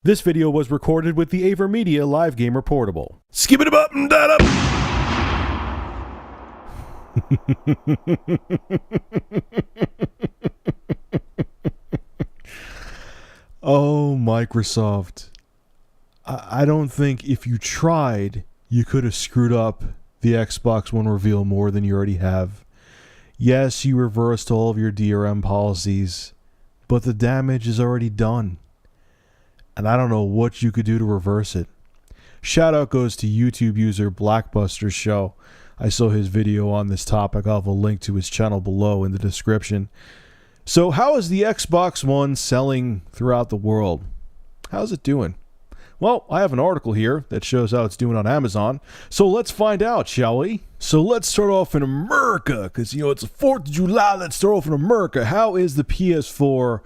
This video was recorded with the AverMedia Live Gamer Portable. Skip it up and that up. Oh, Microsoft. I don't think if you tried, you could have screwed up the Xbox One reveal more than you already have. Yes, you reversed all of your DRM policies, but the damage is already done. And I don't know what you could do to reverse it. Shout out goes to YouTube user BlackBusterShow. I saw his video on this topic. I'll have a link to his channel below in the description. So how is the Xbox One selling throughout the world? How's it doing? Well, I have an article here that shows how it's doing on Amazon. So let's find out, shall we? So let's start off in America, because, you know, it's the 4th of July. Let's start off in America. How is the PS4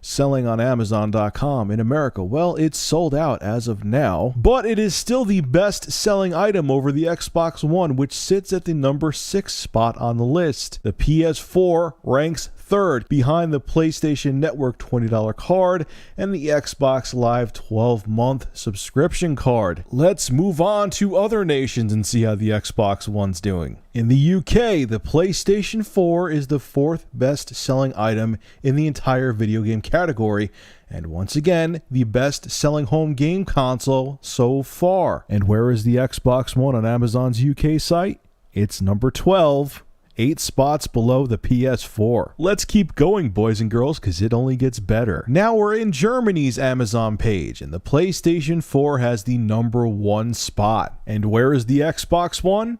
selling on Amazon.com in America? Well, it's sold out as of now, but it is still the best-selling item over the Xbox One, which sits at the number 6 spot on the list. The PS4 ranks third behind the PlayStation Network $20 card and the Xbox Live 12-month subscription card. Let's move on to other nations and see how the Xbox One's doing. In the UK, the PlayStation 4 is the 4th best-selling item in the entire video game category, and once again, the best-selling home game console so far. And where is the Xbox One on Amazon's UK site? It's number 12. 8 spots below the PS4. Let's keep going, boys and girls, because it only gets better. Now we're in Germany's Amazon page, and the PlayStation 4 has the number 1 spot. And where is the Xbox One?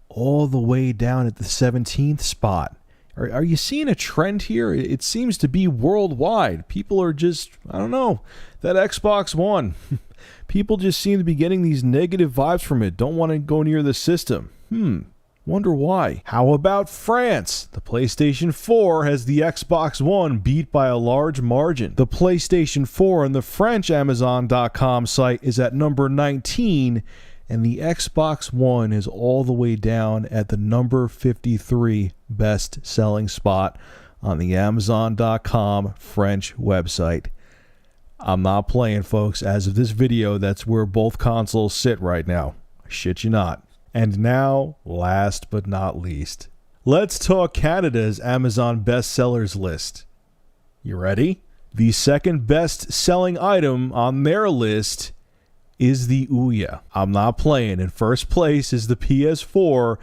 All the way down at the 17th spot. Are you seeing a trend here? It seems to be worldwide. People are just, I don't know, that Xbox One. People just seem to be getting these negative vibes from it. Don't want to go near the system. Wonder why. How about France? The PlayStation 4 has the Xbox One beat by a large margin. The PlayStation 4 on the French Amazon.com site is at number 19, and the Xbox One is all the way down at the number 53 best-selling spot on the Amazon.com French website. I'm not playing, folks. As of this video, that's where both consoles sit right now. I shit you not. And now, last but not least, let's talk Canada's Amazon bestsellers list. You ready? The second best-selling item on their list is the Ouya. I'm not playing. In first place is the PS4.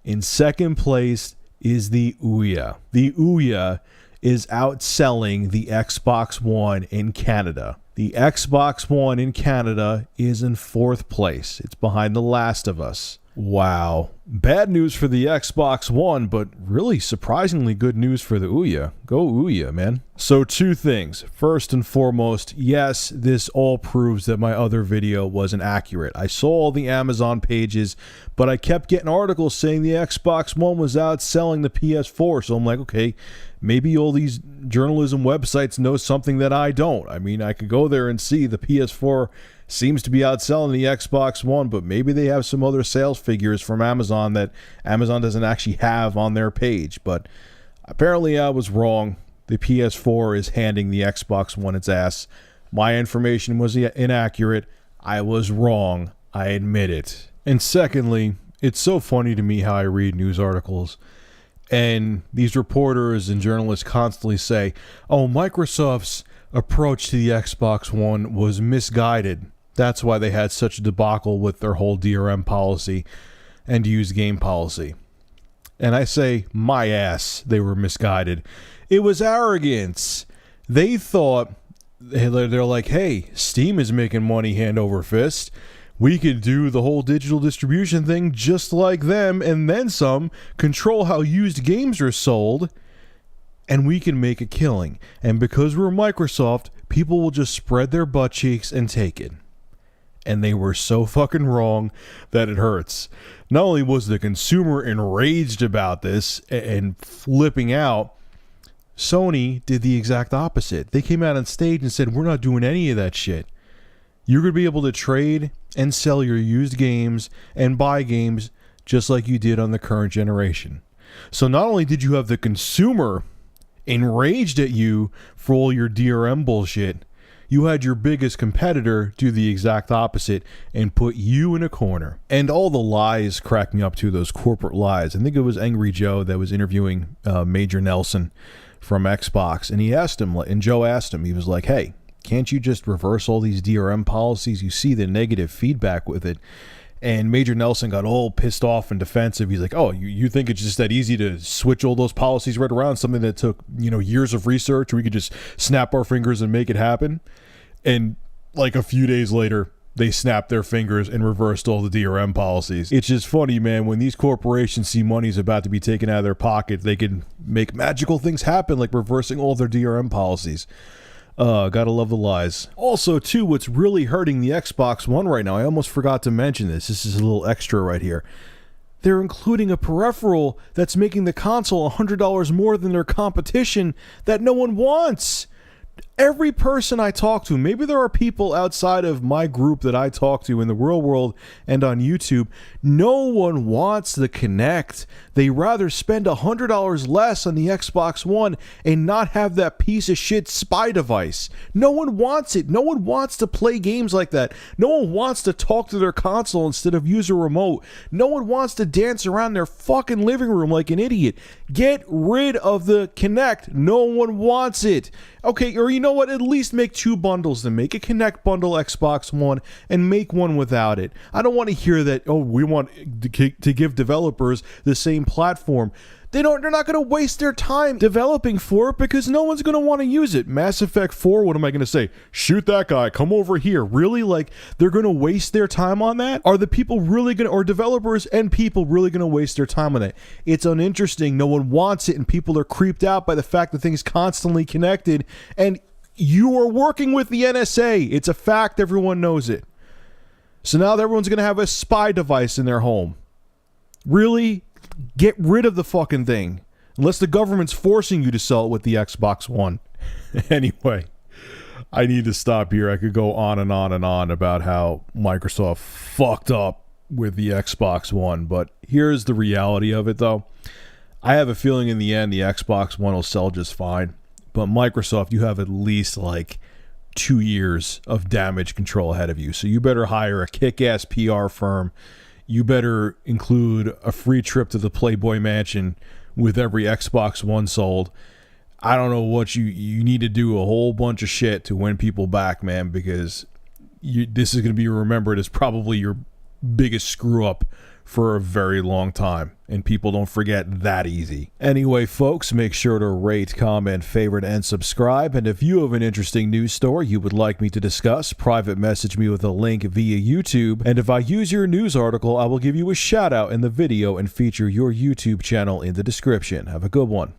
In second place is the Ouya. The Ouya is outselling the Xbox One in Canada. The Xbox One in Canada is in 4th place. It's behind The Last of Us. Wow. Bad news for the Xbox One, but really surprisingly good news for the Ouya. Go Ouya, man. So 2 things. First and foremost, yes, this all proves that my other video wasn't accurate. I saw all the Amazon pages, but I kept getting articles saying the Xbox One was outselling the PS4. So I'm like, okay, maybe all these journalism websites know something that I don't. I mean, I could go there and see the PS4 seems to be outselling the Xbox One, but maybe they have some other sales figures from Amazon that Amazon doesn't actually have on their page. But apparently I was wrong. The PS4 is handing the Xbox One its ass. My information was inaccurate. I was wrong. I admit it. And secondly, it's so funny to me how I read news articles, and these reporters and journalists constantly say, oh, Microsoft's approach to the Xbox One was misguided. That's why they had such a debacle with their whole DRM policy and used game policy. And I say, my ass, they were misguided. It was arrogance. They thought, they're like, hey, Steam is making money hand over fist. We could do the whole digital distribution thing just like them, and then some, control how used games are sold, and we can make a killing. And because we're Microsoft, people will just spread their butt cheeks and take it. And they were so fucking wrong that it hurts. Not only was the consumer enraged about this and flipping out, Sony did the exact opposite. They came out on stage and said, we're not doing any of that shit. You're going to be able to trade and sell your used games and buy games just like you did on the current generation. So not only did you have the consumer enraged at you for all your DRM bullshit, you had your biggest competitor do the exact opposite and put you in a corner. And all the lies crack me up too, those corporate lies. I think it was Angry Joe that was interviewing Major Nelson from Xbox, and he asked him, and Joe asked him, he was like, hey, can't you just reverse all these DRM policies? You see the negative feedback with it. And Major Nelson got all pissed off and defensive. He's like, oh, you think it's just that easy to switch all those policies right around, something that took, years of research, or we could just snap our fingers and make it happen? And like a few days later, they snapped their fingers and reversed all the DRM policies. It's just funny, man. When these corporations see money's about to be taken out of their pocket, they can make magical things happen, like reversing all their DRM policies. Gotta love the lies. Also, too, what's really hurting the Xbox One right now, I almost forgot to mention this. This is a little extra right here. They're including a peripheral that's making the console $100 more than their competition that no one wants. Every person I talk to, maybe there are people outside of my group that I talk to in the real world and on YouTube, no one wants the Kinect. They rather spend $100 less on the Xbox One and not have that piece of shit spy device. No one wants it. No one wants to play games like that. No one wants to talk to their console instead of use a remote. No one wants to dance around their fucking living room like an idiot. Get rid of the Kinect. No one wants it. Okay, or you know what? At least make two bundles then. Make a Kinect bundle Xbox One and make one without it. I don't want to hear that, oh, we want to give developers the same platform. They're not going to waste their time developing for it because no one's going to want to use it. Mass Effect 4, what am I going to say? Shoot that guy, come over here. Really? Like, they're going to waste their time on that? Are the people really going to, or developers and people really going to waste their time on it? It's uninteresting. No one wants it, and people are creeped out by the fact that things constantly connected, and you are working with the NSA. It's a fact. Everyone knows it. So now everyone's going to have a spy device in their home. Really? Get rid of the fucking thing. Unless the government's forcing you to sell it with the Xbox One. Anyway, I need to stop here. I could go on and on and on about how Microsoft fucked up with the Xbox One. But here's the reality of it, though. I have a feeling in the end the Xbox One will sell just fine. But Microsoft, you have at least like 2 years of damage control ahead of you. So you better hire a kick-ass PR firm. You better include a free trip to the Playboy Mansion with every Xbox One sold. I don't know what you need to do a whole bunch of shit to win people back, man, because this is going to be remembered as probably your biggest screw up for a very long time, and people don't forget that easy. Anyway, folks, make sure to rate, comment, favorite, and subscribe. And if you have an interesting news story you would like me to discuss, private message me with a link via YouTube. And if I use your news article, I will give you a shout out in the video and feature your YouTube channel in the description. Have a good one.